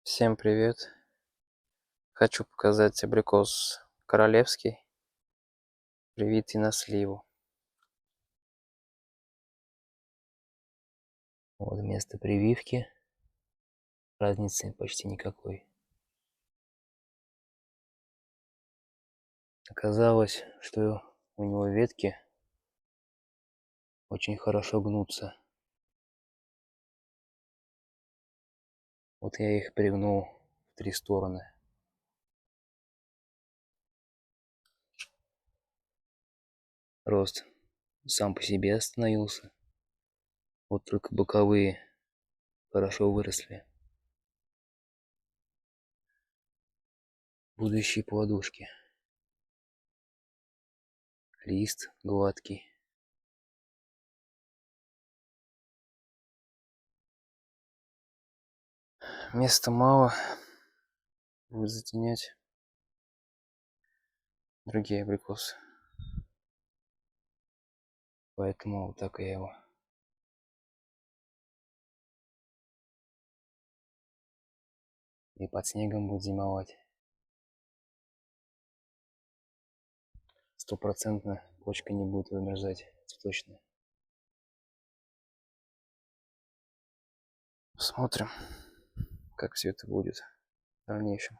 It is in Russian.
Всем привет! Хочу показать абрикос королевский, привитый на сливу. Вот место прививки. Разницы почти никакой. Оказалось, что у него ветки очень хорошо гнутся. Вот я их пригнул в 3 стороны. Рост сам по себе остановился. Вот только боковые хорошо выросли. Будущие плодушки. Лист гладкий. Места мало. Будет затенять другие абрикосы. Поэтому вот так я его и под снегом будет зимовать. Стопроцентно почка не будет вымерзать, цветочная. Смотрим, как все это будет в дальнейшем.